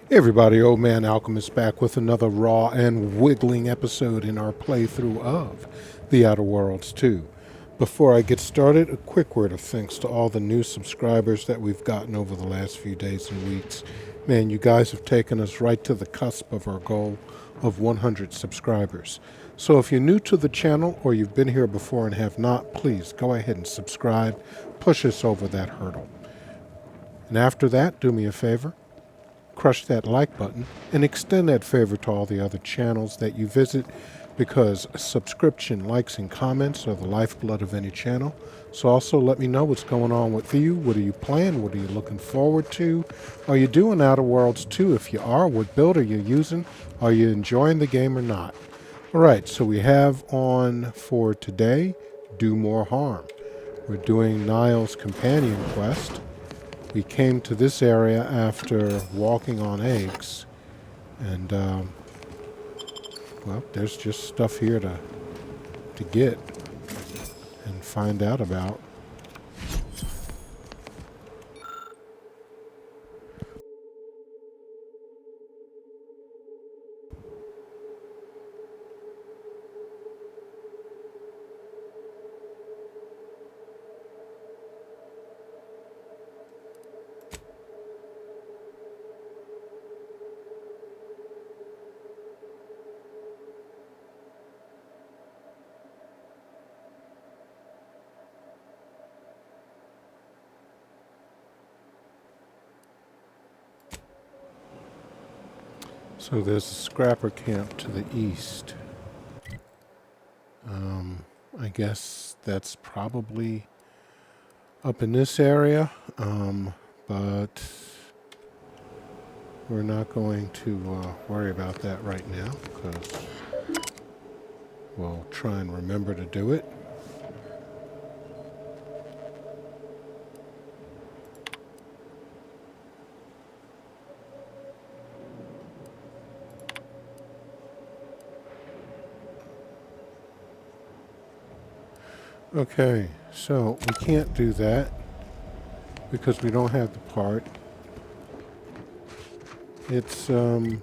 Hey everybody, Old Man Alchemist back with another raw and wiggling episode in our playthrough of The Outer Worlds 2. Before I get started, a quick word of thanks to all the new subscribers that we've gotten over the last few days and weeks. Man, you guys have taken us right to the cusp of our goal of 100 subscribers. So if you're new to the channel or you've been here before and have not, please go ahead and subscribe. Push us over that hurdle. And after that, do me a favor. Crush that like button and extend that favor to all the other channels that you visit, because subscription, likes, and comments are the lifeblood of any channel. So also let me know what's going on with you. What are you playing? What are you looking forward to? Are you doing Outer Worlds 2? If you are, what build are you using? Are you enjoying the game or not? All right, so we have on for today, Do More Harm. We're doing Niall's companion quest. We came to this area after walking on eggs, and well, there's just stuff here to get and find out about. So there's a scrapper camp to the east. I guess that's probably up in this area, but we're not going to worry about that right now, because we'll try and remember to do it. Okay, so we can't do that because we don't have the part. It's, where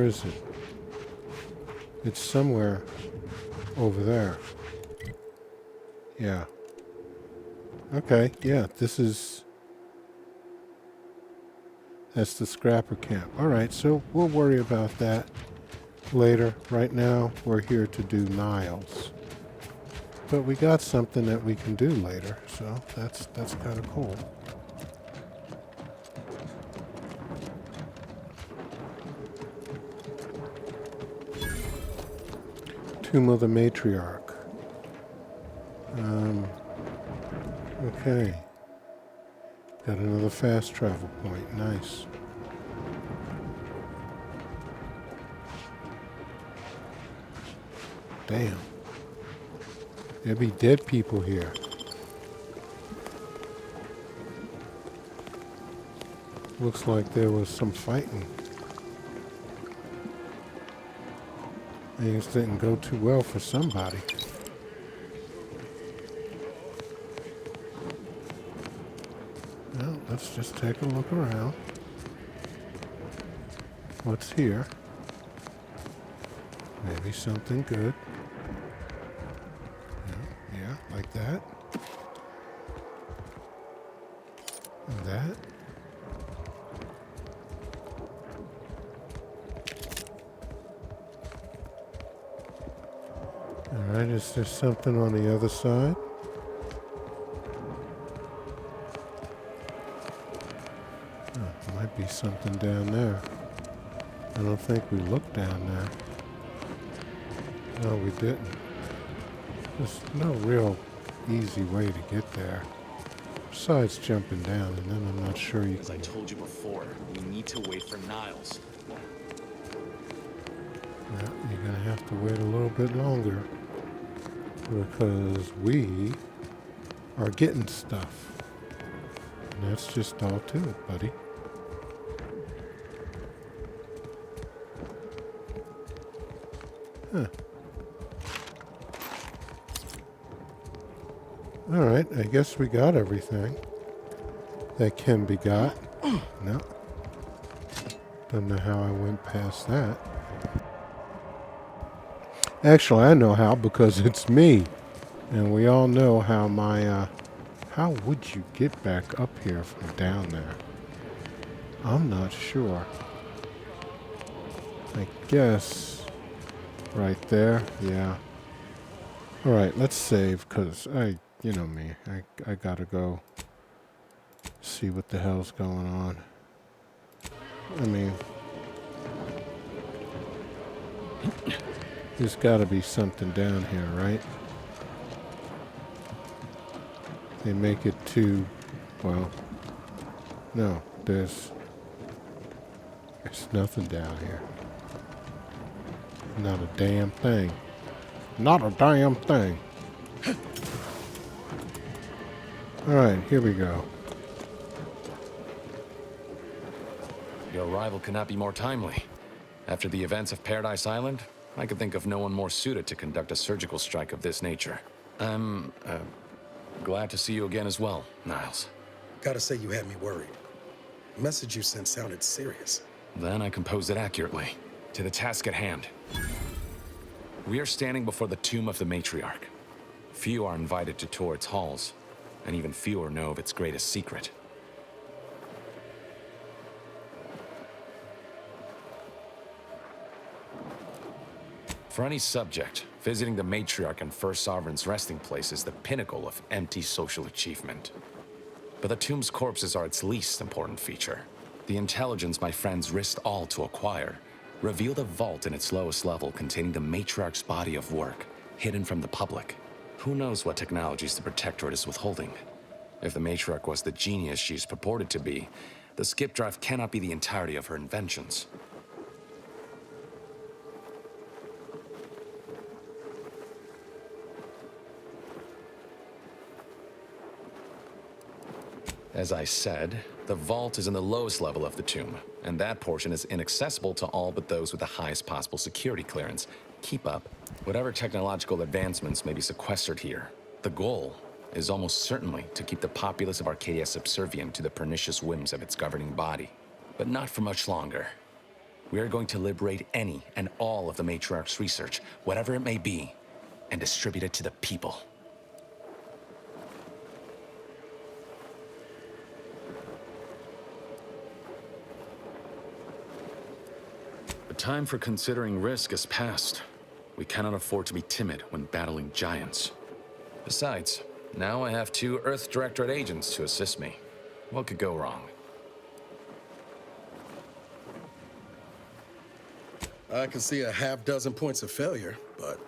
is it? It's somewhere over there. Yeah. Okay, yeah, that's the scrapper camp. Alright, so we'll worry about that later. Right now, we're here to do Niles. But we got something that we can do later, so that's kind of cool. Tomb of the Matriarch. Okay. Got another fast travel point. Nice. Damn. There'd be dead people here. Looks like there was some fighting. Things didn't go too well for somebody. Well, let's just take a look around. What's here? Maybe something good. Yeah, like that. And that. Alright, is there something on the other side? Oh, might be something down there. I don't think we looked down there. No, we didn't. There's no real easy way to get there. Besides jumping down, and then I'm not sure you As I told you before, we need to wait for Niles. Yeah, you're gonna have to wait a little bit longer, because we are getting stuff. And that's just all to it, buddy. Huh. Alright, I guess we got everything. that can be got. No. Don't know how I went past that. Actually, I know how because it's me. And we all know how my, how would you get back up here from down there? I'm not sure. I guess right there, yeah. All right, let's save because you know me, I gotta go see what the hell's going on. I mean, there's gotta be something down here, right? They make it too, well, no, there's nothing down here. Not a damn thing. Not a damn thing. Alright, here we go. Your arrival could not be more timely. After the events of Paradise Island, I could think of no one more suited to conduct a surgical strike of this nature. I'm glad to see you again as well, Niles. Gotta say you had me worried. The message you sent sounded serious. Then I composed it accurately. To the task at hand. We are standing before the tomb of the matriarch. Few are invited to tour its halls, and even fewer know of its greatest secret. For any subject, visiting the matriarch and First Sovereign's resting place is the pinnacle of empty social achievement. But the tomb's corpses are its least important feature. The intelligence my friends risked all to acquire revealed a vault in its lowest level containing the matriarch's body of work, hidden from the public. Who knows what technologies the Protectorate is withholding? If the matriarch was the genius she's purported to be, the skip drive cannot be the entirety of her inventions. As I said, the vault is in the lowest level of the tomb, and that portion is inaccessible to all but those with the highest possible security clearance. Keep up. Whatever technological advancements may be sequestered here, the goal is almost certainly to keep the populace of Arcadia subservient to the pernicious whims of its governing body. But not for much longer. We are going to liberate any and all of the matriarch's research, whatever it may be, and distribute it to the people. The time for considering risk is past. We cannot afford to be timid when battling giants. Besides, now I have 2 Earth Directorate agents to assist me. What could go wrong? I can see a half-dozen points of failure, but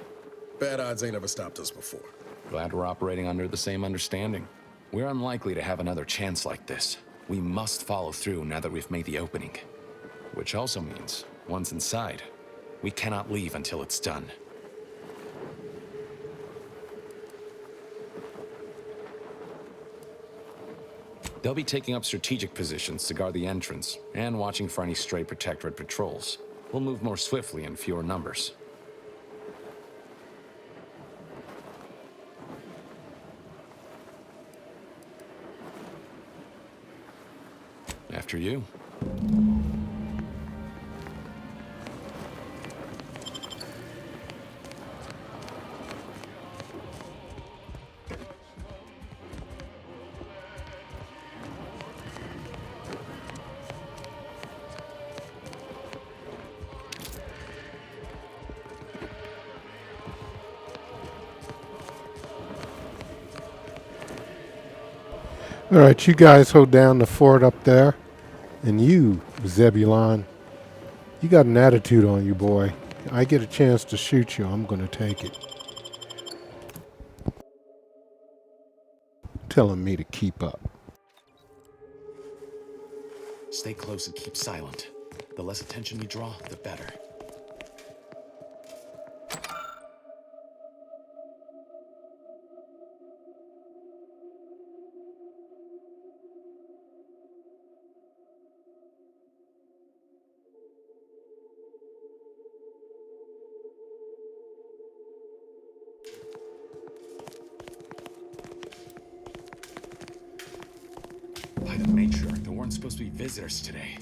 bad odds ain't ever stopped us before. Glad we're operating under the same understanding. We're unlikely to have another chance like this. We must follow through now that we've made the opening. Which also means, once inside, we cannot leave until it's done. They'll be taking up strategic positions to guard the entrance and watching for any stray Protectorate patrols. We'll move more swiftly in fewer numbers. After you. All right, you guys hold down the fort up there. And you, Zebulon, you got an attitude on you, boy. I get a chance to shoot you, I'm going to take it. Telling me to keep up. Stay close and keep silent. The less attention we draw, the better. By the matriarch, there weren't supposed to be visitors today.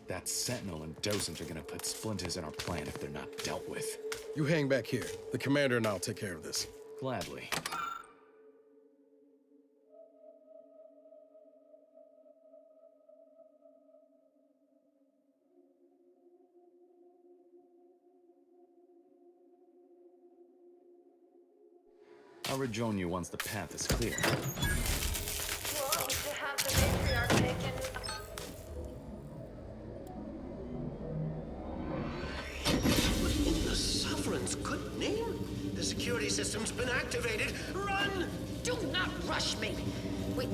That Sentinel and Docent are gonna put splinters in our plan if they're not dealt with. You hang back here. The commander and I'll take care of this. Gladly. I'll rejoin you once the path is clear. Want to have the matriarch taken? In the Sovereign's good name? The security system's been activated. Run! Do not rush me! Wait,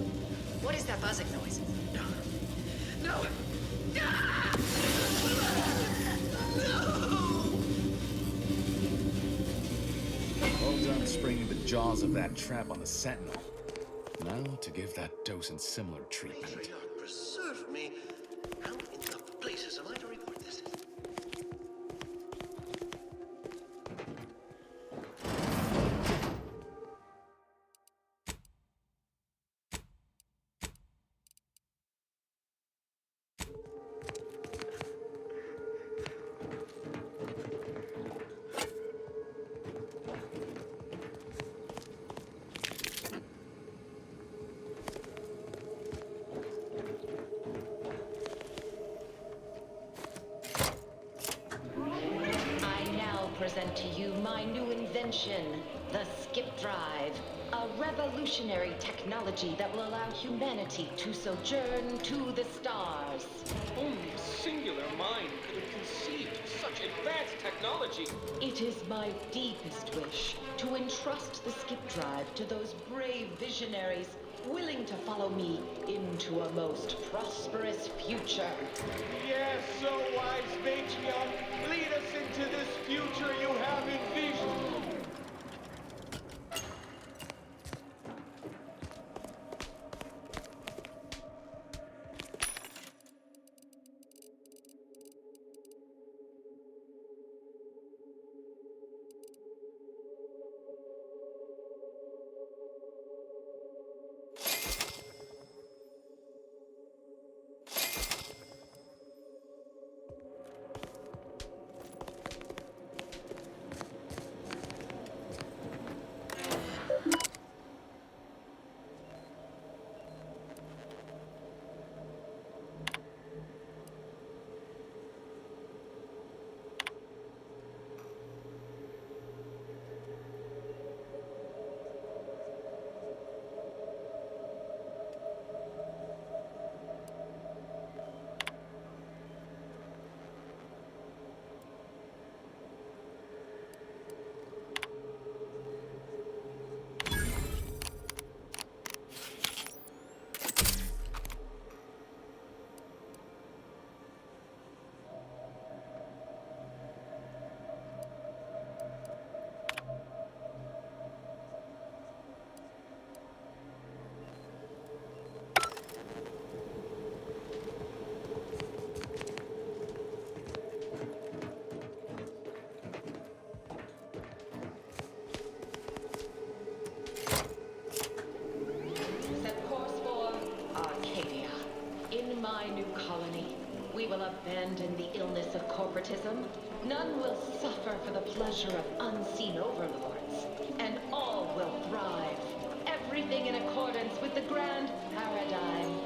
what is that buzzing noise? No. Ah! No! Well done springing the jaws of that trap on the Sentinel. Now to give that Docent similar treatment. Matriarch, preserve me. How in the places am I to report this? Present to you my new invention, the Skip Drive, a revolutionary technology that will allow humanity to sojourn to the stars. Only a singular mind could have conceived such advanced technology. It is my deepest wish to entrust the Skip Drive to those brave visionaries willing to follow me into a most prosperous future. Yes, so wise matriarch, lead us into this future you have envisioned. We will abandon the illness of corporatism. None will suffer for the pleasure of unseen overlords. And all will thrive. Everything in accordance with the grand paradigm.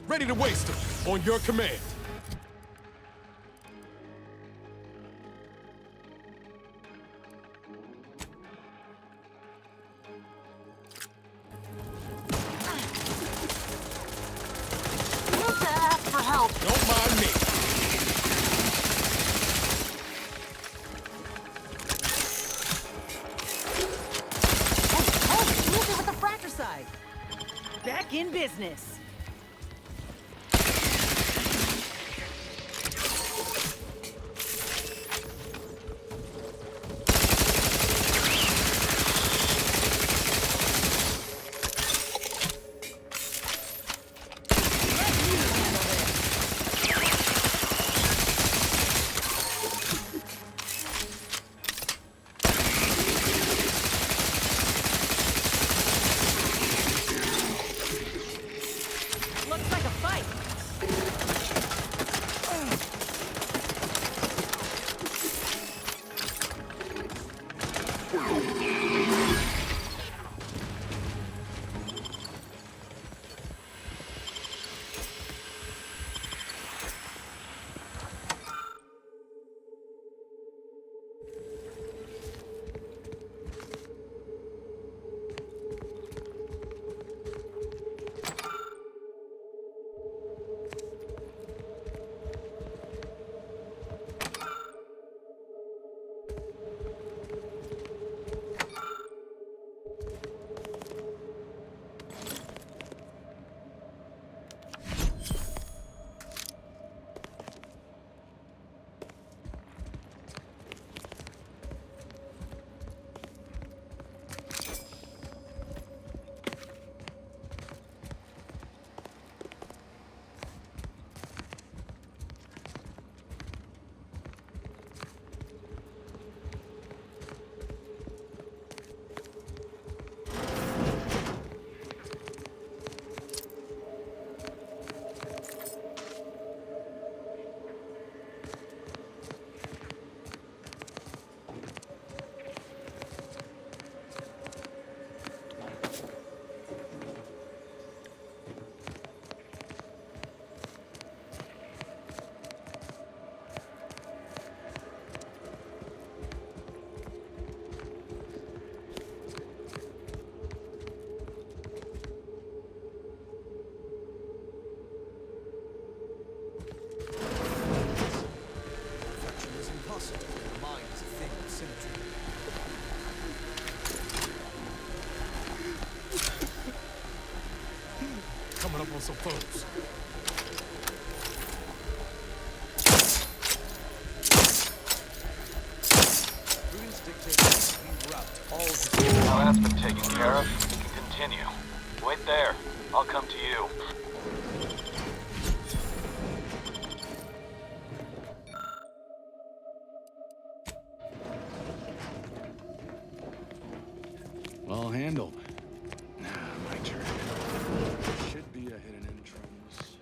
Ready to waste them, on your command. Don't mind me. Move it with the fratricide. Back in business. I suppose. Prudence dictates we rout all. Now that's been taken care of. We can continue. Wait there. I'll come to you. Well handled. Now, my turn. Should be a hidden entrance.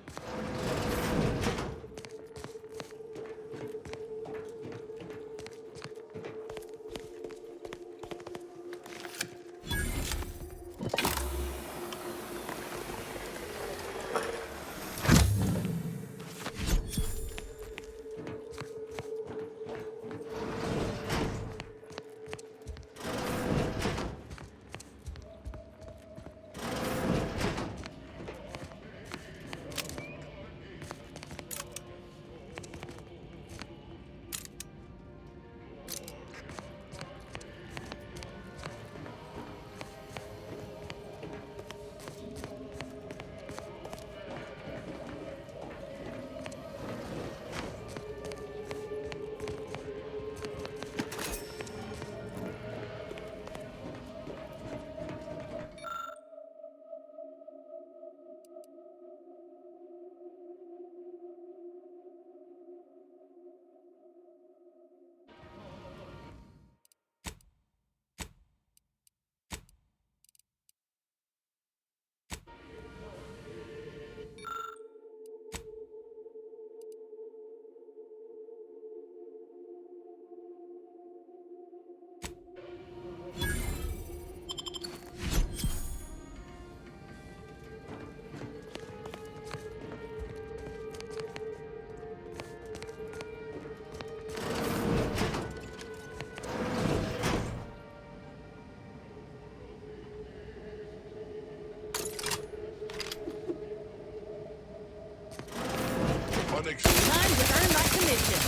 Time to earn my commission.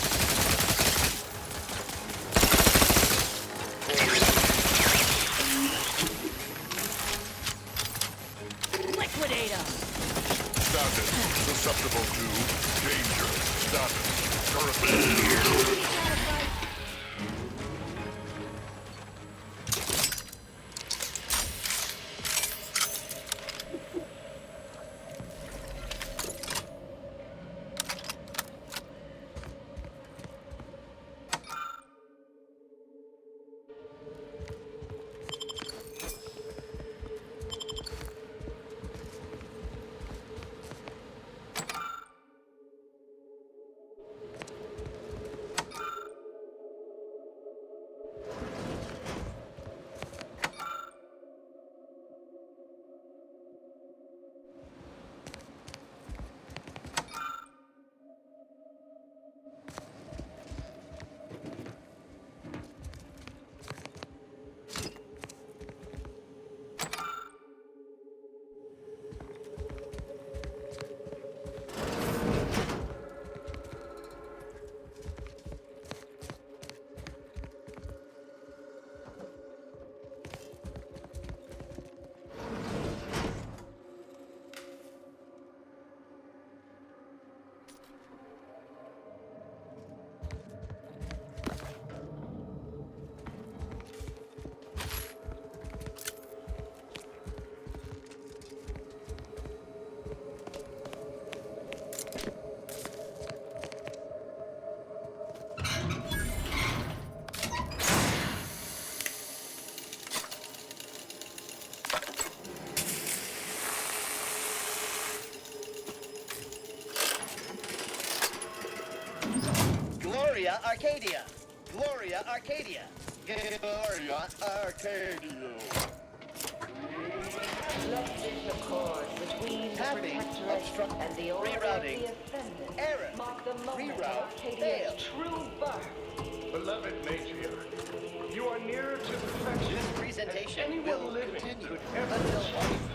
Liquidate 'em. Status susceptible to danger. Status currently. Gloria Arcadia! Gloria Arcadia! Gloria Arcadia! Let this accord between the Tapping, Protectorate obstruct, and the Order of rerouting, the Ascendant error, mark the moment of reroute, Arcadia's fail. true birth. Beloved matriarch, you are nearer to perfection This presentation than anyone will living continue could ever until achieve.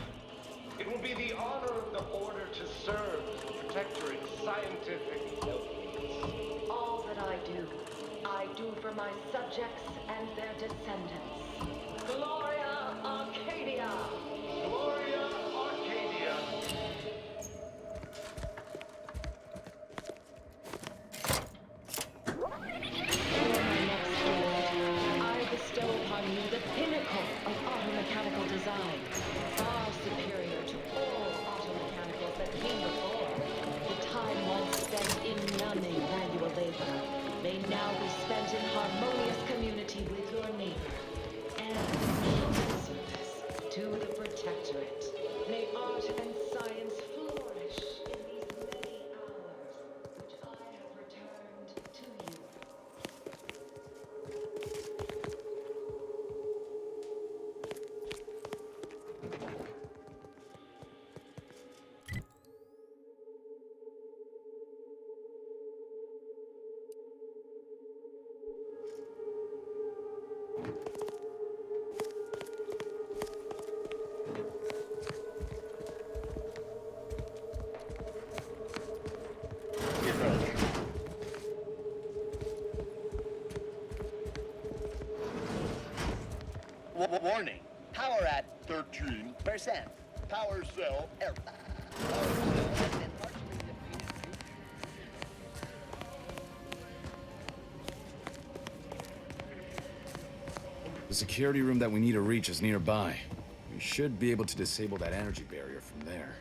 It will be the honor of the Order to serve the Protectorate's scientific helpmeets. All that I do for my subjects and their descendants. Gloria Arcadia! Gloria Arcadia! Warning. Power at 13%. Power cell error. Power cell has been partially depleted. The security room that we need to reach is nearby. We should be able to disable that energy barrier from there.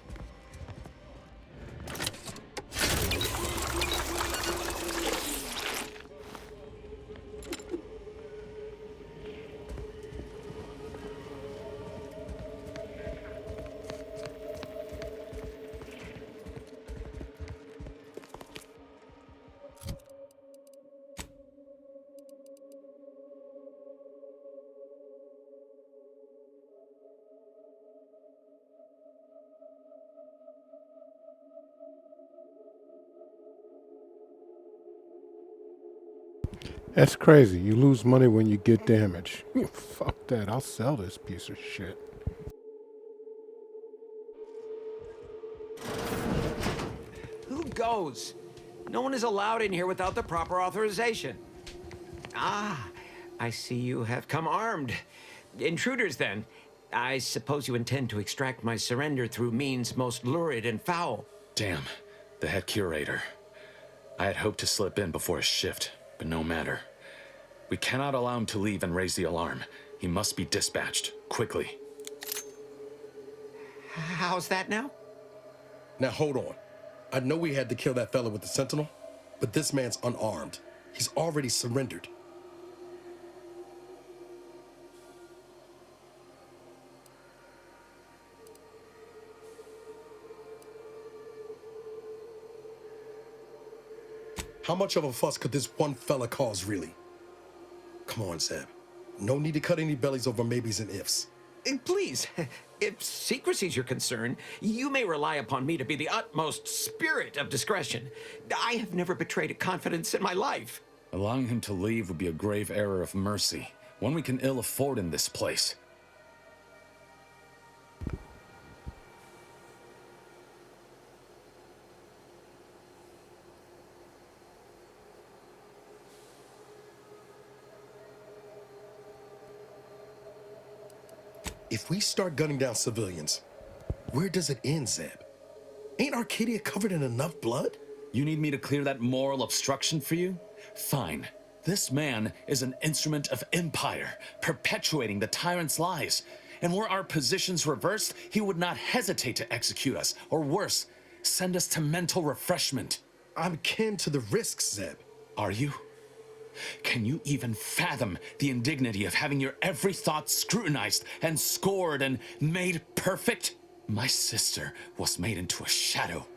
That's crazy. You lose money when you get damaged. Fuck that. I'll sell this piece of shit. Who goes? No one is allowed in here without the proper authorization. Ah, I see you have come armed. Intruders, then. I suppose you intend to extract my surrender through means most lurid and foul. Damn, the head curator. I had hoped to slip in before his shift, but no matter. We cannot allow him to leave and raise the alarm. He must be dispatched, quickly. How's that now? Now hold on. I know we had to kill that fella with the Sentinel, but this man's unarmed. He's already surrendered. How much of a fuss could this one fella cause, really? Come on, Zeb. No need to cut any bellies over maybes and ifs. Please, if secrecy's your concern, you may rely upon me to be the utmost spirit of discretion. I have never betrayed a confidence in my life. Allowing him to leave would be a grave error of mercy, one we can ill afford in this place. If we start gunning down civilians, where does it end, Zeb? Ain't Arcadia covered in enough blood? You need me to clear that moral obstruction for you? Fine. This man is an instrument of empire, perpetuating the tyrant's lies. And were our positions reversed, he would not hesitate to execute us, or worse, send us to mental refreshment. I'm kin to the risks, Zeb. Are you? Can you even fathom the indignity of having your every thought scrutinized and scored and made perfect? My sister was made into a shadow.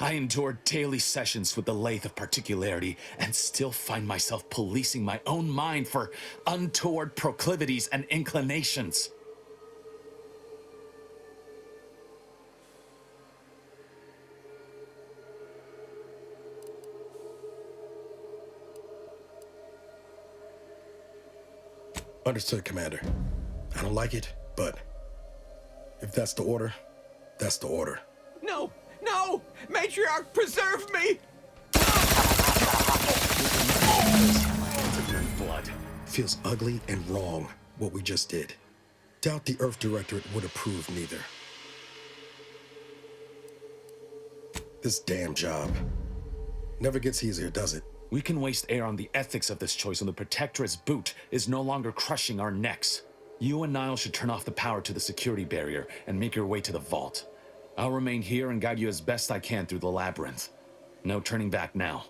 I endured daily sessions with the lathe of particularity and still find myself policing my own mind for untoward proclivities and inclinations. Understood, Commander. I don't like it, but if that's the order, that's the order. No! No! Matriarch, preserve me! Blood. Feels ugly and wrong, what we just did. Doubt the Earth Directorate would approve neither. This damn job never gets easier, does it? We can waste air on the ethics of this choice when the Protectorate's boot is no longer crushing our necks. You and Niall should turn off the power to the security barrier and make your way to the vault. I'll remain here and guide you as best I can through the labyrinth. No turning back now.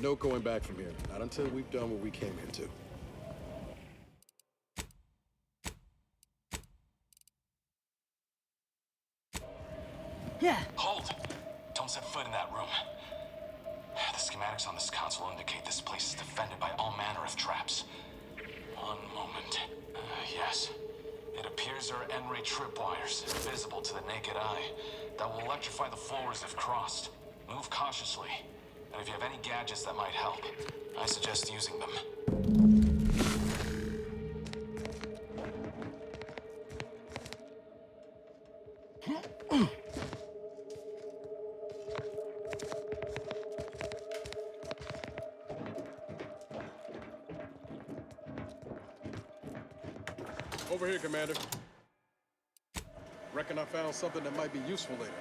No going back from here. Not until we've done what we came here to. Yeah. Hold! Don't set foot in that room. The schematics on this console indicate this place is defended by all manner of traps. One moment. Yes. It appears there are N-ray tripwires, visible to the naked eye, that will electrify the floors if crossed. Move cautiously. And if you have any gadgets that might help, I suggest using them. Over here, Commander. Reckon I found something that might be useful later.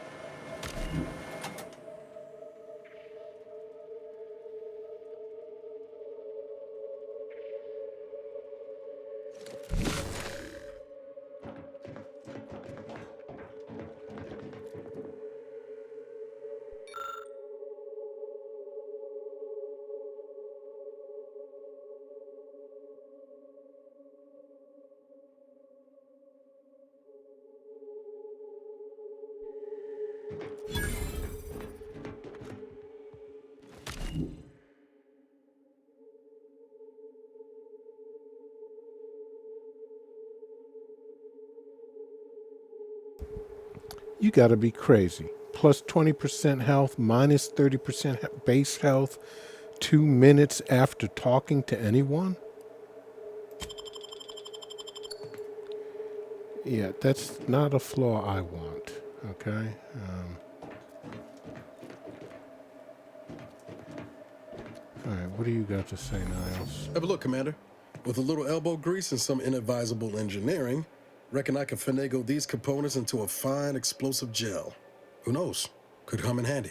You gotta be crazy. Plus 20% health, minus 30% base health, 2 minutes after talking to anyone? Yeah, that's not a flaw I want, okay? Alright, what do you got to say, Niles? Have a look, Commander. With a little elbow grease and some inadvisable engineering, reckon I can finagle these components into a fine explosive gel. Who knows? Could come in handy.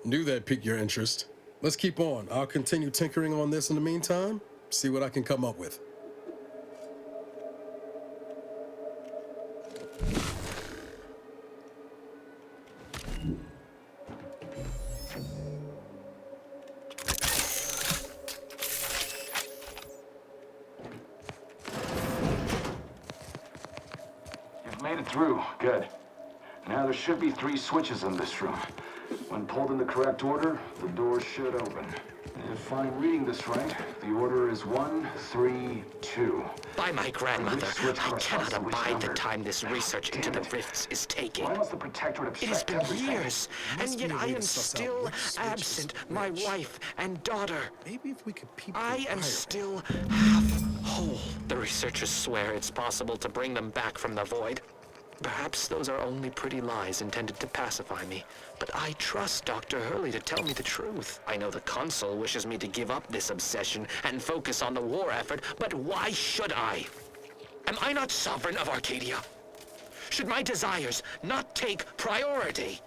Knew that'd pique your interest. Let's keep on. I'll continue tinkering on this in the meantime, see what I can come up with. You've made it through. Good. Now there should be 3 switches in this room. When pulled in the correct order, the doors should open. If I'm reading this right, the order is 1, 3, 2. By my grandmother, I cannot abide the time this research into the rifts is taking. Why must the Protectorate It has affect been everything? years, and yet I am still absent my wife and daughter. Maybe if we could peep I through am wire. still half whole. The researchers swear it's possible to bring them back from the void. Perhaps those are only pretty lies intended to pacify me. But I trust Dr. Hurley to tell me the truth. I know the Consul wishes me to give up this obsession and focus on the war effort, but why should I? Am I not sovereign of Arcadia? Should my desires not take priority?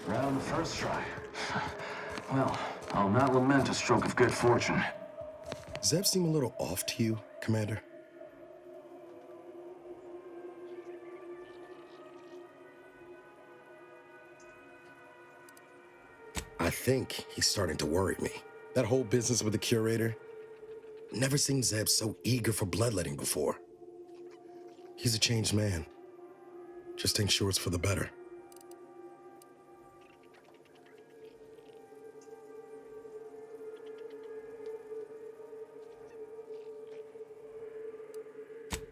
Round the first try. Well, I'll not lament a stroke of good fortune. Does that seem a little off to you, Commander? I think he's starting to worry me. That whole business with the curator. Never seen Zeb so eager for bloodletting before. He's a changed man. Just ain't sure it's for the better.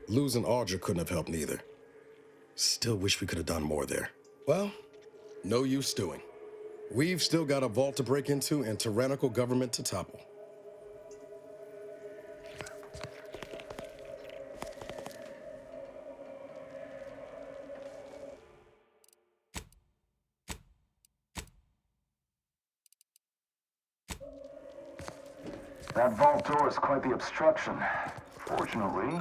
Losing Audra couldn't have helped neither. Still wish we could have done more there. Well, no use stewing. We've still got a vault to break into and tyrannical government to topple. That vault door is quite the obstruction. Fortunately,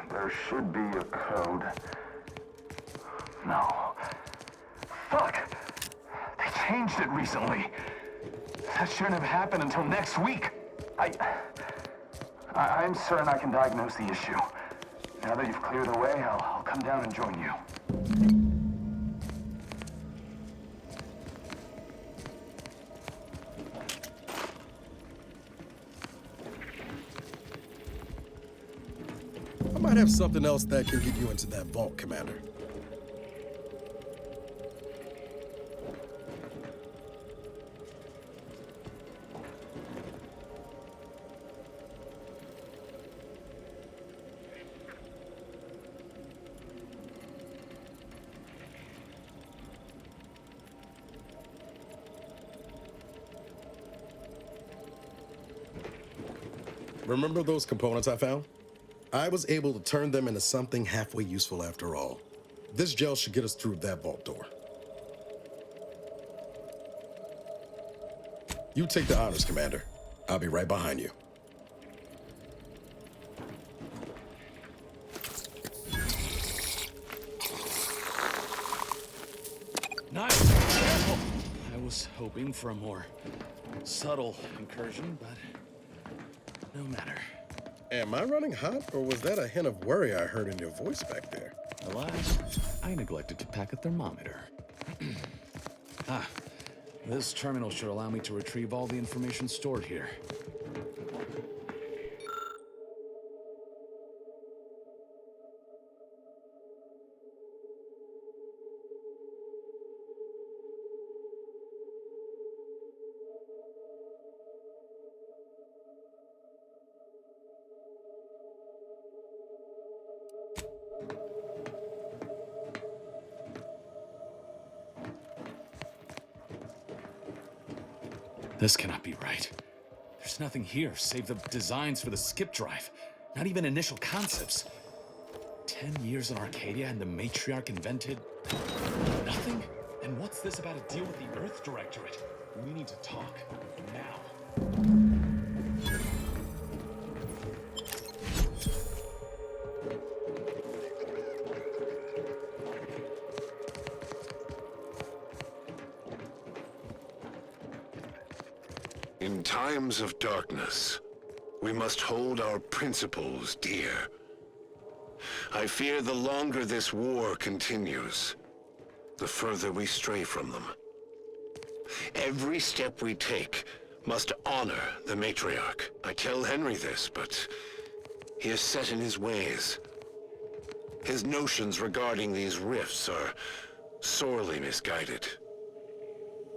there should be a code. No. Fuck! They changed it recently. That shouldn't have happened until next week. I'm certain I can diagnose the issue. Now that you've cleared the way, I'll come down and join you. I might have something else that can get you into that vault, Commander. Remember those components I found? I was able to turn them into something halfway useful after all. This gel should get us through that vault door. You take the honors, Commander. I'll be right behind you. Nice. Careful. I was hoping for a more subtle incursion, but no matter. Am I running hot, or was that a hint of worry I heard in your voice back there? Alas, I neglected to pack a thermometer. This terminal should allow me to retrieve all the information stored here. This cannot be right. There's nothing here save the designs for the skip drive. Not even initial concepts. 10 years in Arcadia and the Matriarch invented nothing? And what's this about a deal with the Earth Directorate? We need to talk. Now. In times of darkness, we must hold our principles dear. I fear the longer this war continues, the further we stray from them. Every step we take must honor the Matriarch. I tell Henry this, but he is set in his ways. His notions regarding these rifts are sorely misguided.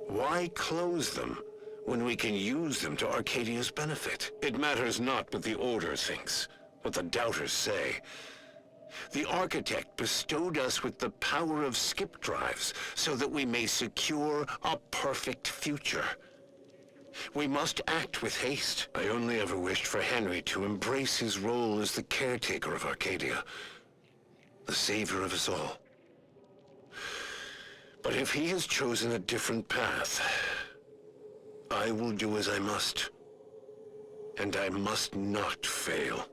Why close them when we can use them to Arcadia's benefit? It matters not what the Order thinks, what the Doubters say. The Architect bestowed us with the power of skip drives so that we may secure a perfect future. We must act with haste. I only ever wished for Henry to embrace his role as the caretaker of Arcadia, the savior of us all. But if he has chosen a different path, I will do as I must. And I must not fail.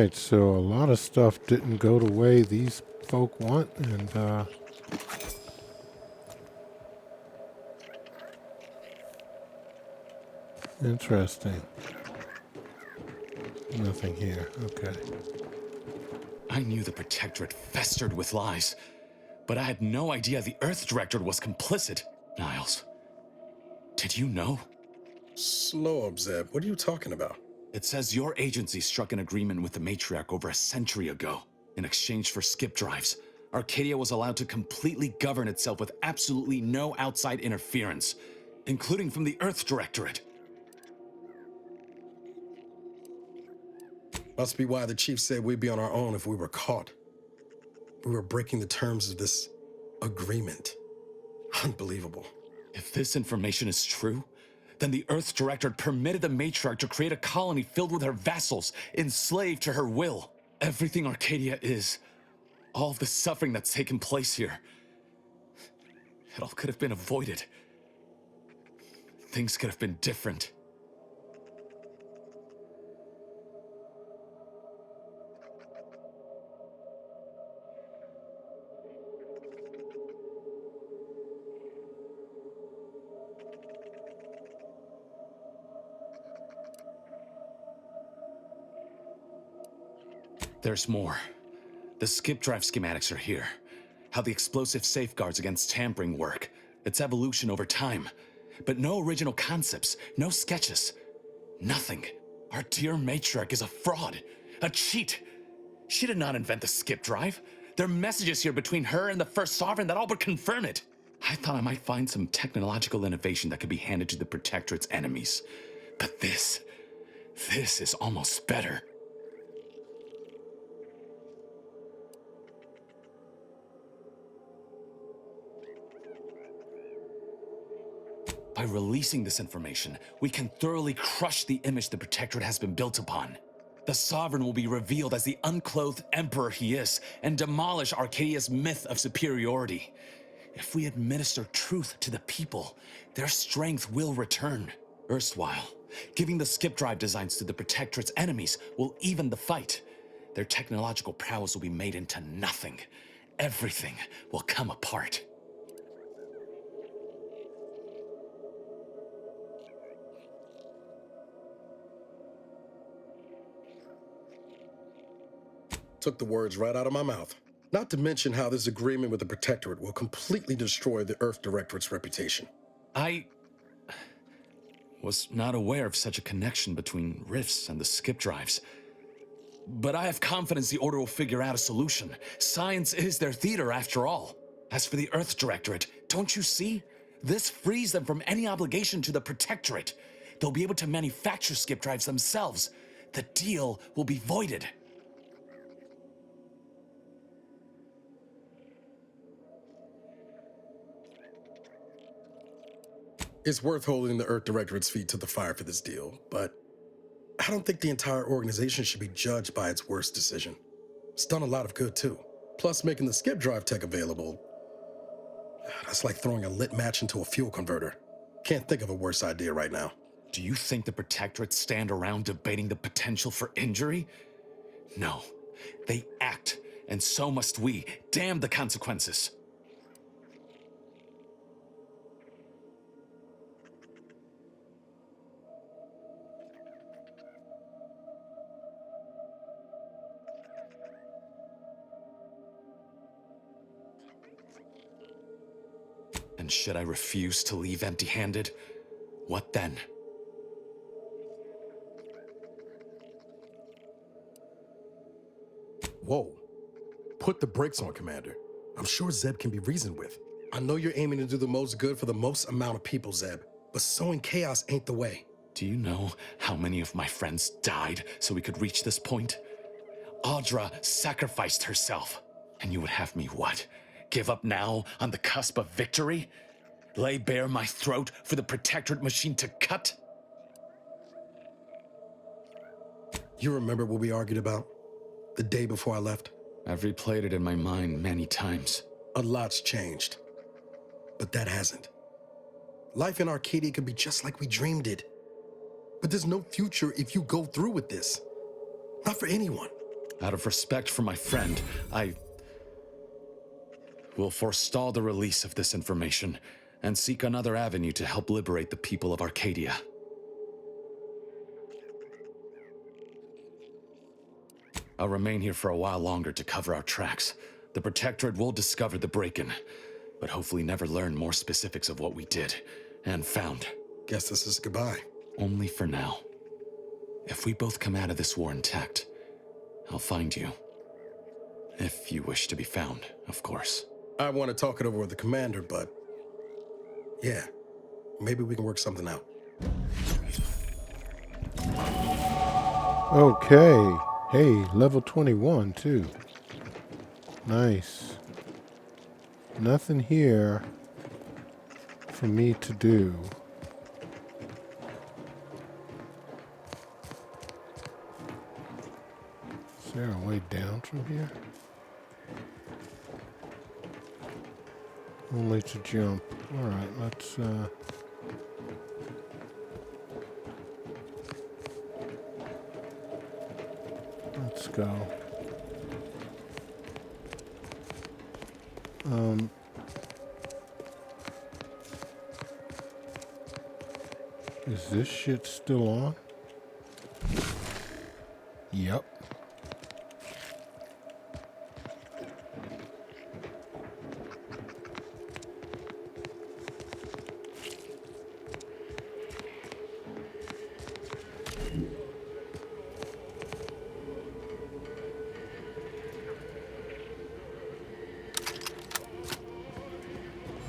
Alright, so a lot of stuff didn't go the way these folk want, and interesting. Nothing here. Okay. I knew the Protectorate festered with lies, but I had no idea the Earth Directorate was complicit. Niles, did you know? Slow up, Zeb. What are you talking about? It says your agency struck an agreement with the Matriarch over a century ago. In exchange for skip drives, Arcadia was allowed to completely govern itself with absolutely no outside interference, including from the Earth Directorate. Must be why the chief said we'd be on our own if we were caught. We were breaking the terms of this agreement. Unbelievable. If this information is true, then the Earth Directorate permitted the Matriarch to create a colony filled with her vassals, enslaved to her will. Everything Arcadia is, all of the suffering that's taken place here, it all could have been avoided. Things could have been different. There's more. The skip drive schematics are here. How the explosive safeguards against tampering work. Its evolution over time. But no original concepts, no sketches. Nothing. Our dear Matriarch is a fraud. A cheat. She did not invent the skip drive. There are messages here between her and the First Sovereign that all but confirm it. I thought I might find some technological innovation that could be handed to the Protectorate's enemies. But this is almost better. By releasing this information, we can thoroughly crush the image the Protectorate has been built upon. The Sovereign will be revealed as the unclothed emperor he is, and demolish Arcadia's myth of superiority. If we administer truth to the people, their strength will return. Erstwhile, giving the skip drive designs to the Protectorate's enemies will even the fight. Their technological prowess will be made into nothing. Everything will come apart. Took the words right out of my mouth. Not to mention how this agreement with the Protectorate will completely destroy the Earth Directorate's reputation. I was not aware of such a connection between rifts and the skip drives. But I have confidence the Order will figure out a solution. Science is their theater, after all. As for the Earth Directorate, don't you see? This frees them from any obligation to the Protectorate. They'll be able to manufacture skip drives themselves. The deal will be voided. It's worth holding the Earth Directorate's feet to the fire for this deal, but I don't think the entire organization should be judged by its worst decision. It's done a lot of good, too. Plus, making the skip drive tech available, that's like throwing a lit match into a fuel converter. Can't think of a worse idea right now. Do you think the Protectorate stand around debating the potential for injury? No. They act, and so must we. Damn the consequences. And should I refuse to leave empty-handed? What then? Whoa. Put the brakes on, Commander. I'm sure Zeb can be reasoned with. I know you're aiming to do the most good for the most amount of people, Zeb, but sowing chaos ain't the way. Do you know how many of my friends died so we could reach this point? Audra sacrificed herself. And you would have me what? Give up now on the cusp of victory? Lay bare my throat for the Protectorate machine to cut? You remember what we argued about? The day before I left? I've replayed it in my mind many times. A lot's changed. But that hasn't. Life in Arcadia could be just like we dreamed it. But there's no future if you go through with this. Not for anyone. Out of respect for my friend, I will forestall the release of this information and seek another avenue to help liberate the people of Arcadia. I'll remain here for a while longer to cover our tracks. The Protectorate will discover the break-in, but hopefully never learn more specifics of what we did and found. Guess this is goodbye. Only for now. If we both come out of this war intact, I'll find you. If you wish to be found, of course. I want to talk it over with the commander, but yeah, maybe we can work something out. Okay. Hey, level 21 too. Nice. Nothing here for me to do. Is there a way down from here? Only to jump. Alright, let's go. Is this shit still on? Yep.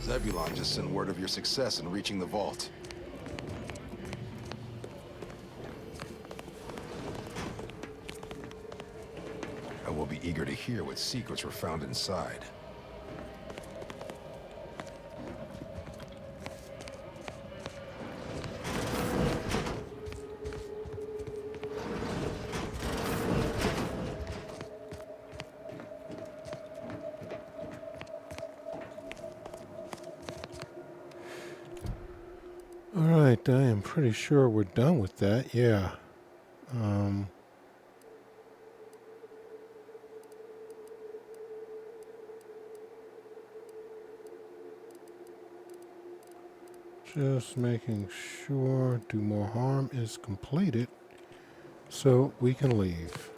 Zebulon just sent word of your success in reaching the vault. I will be eager to hear what secrets were found inside. Alright, I am pretty sure we're done with that, yeah. Just making sure do more harm is completed so we can leave.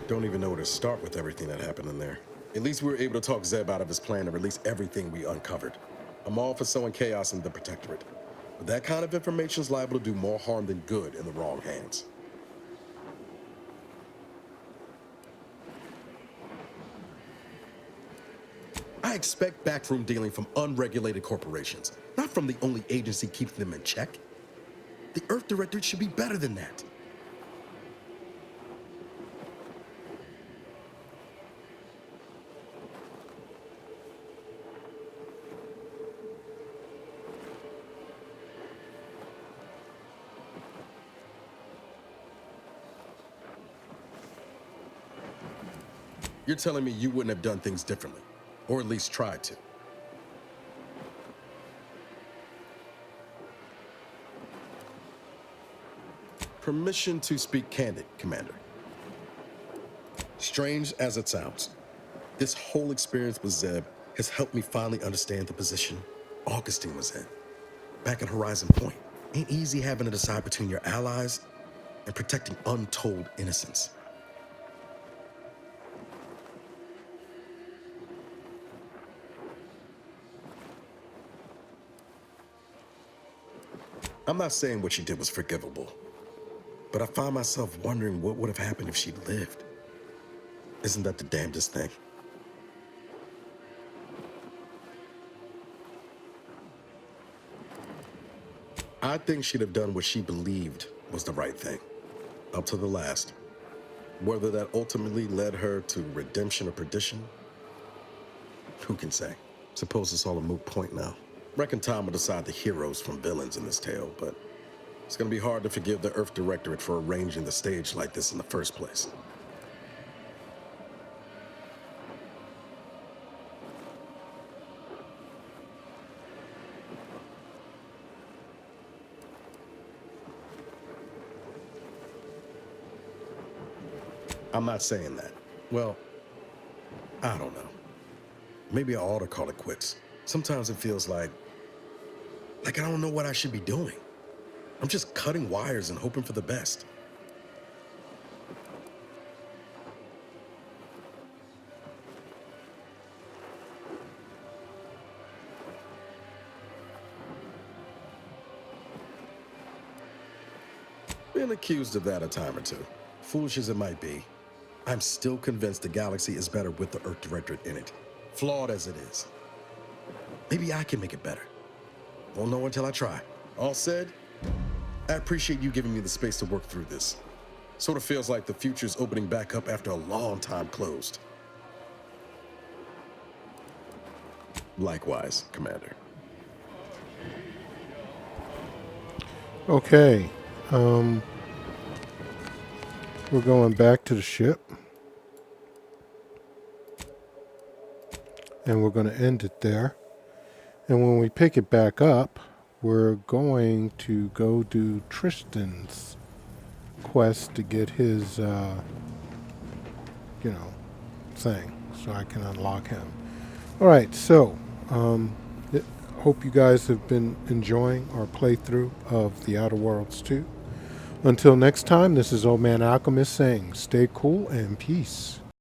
Don't even know where to start with everything that happened in there. At least we were able to talk Zeb out of his plan to release everything we uncovered. I'm all for sowing chaos in the Protectorate, but that kind of information is liable to do more harm than good in the wrong hands. I expect backroom dealing from unregulated corporations, not from the only agency keeping them in check. The Earth Directorate should be better than that. You're telling me you wouldn't have done things differently, or at least tried to? Permission to speak candid, Commander. Strange as it sounds, this whole experience with Zeb has helped me finally understand the position Augustine was in. Back at Horizon Point, ain't easy having to decide between your allies and protecting untold innocence. I'm not saying what she did was forgivable, but I find myself wondering what would have happened if she'd lived. Isn't that the damnedest thing? I think she'd have done what she believed was the right thing, up to the last. Whether that ultimately led her to redemption or perdition, who can say? Suppose it's all a moot point now. Reckon time will decide the heroes from villains in this tale, but it's gonna be hard to forgive the Earth Directorate for arranging the stage like this in the first place. I'm not saying that. Well, I don't know. Maybe I ought to call it quits. Sometimes it feels like I don't know what I should be doing. I'm just cutting wires and hoping for the best. Been accused of that a time or two. Foolish as it might be, I'm still convinced the galaxy is better with the Earth Directorate in it. Flawed as it is. Maybe I can make it better. Won't know until I try. All said, I appreciate you giving me the space to work through this. Sort of feels like the future's opening back up after a long time closed. Likewise, Commander. Okay. We're going back to the ship. And we're going to end it there. And when we pick it back up, we're going to go do Tristan's quest to get his, thing. So I can unlock him. Alright, so, hope you guys have been enjoying our playthrough of The Outer Worlds 2. Until next time, this is Old Man Alchemist saying, stay cool and peace.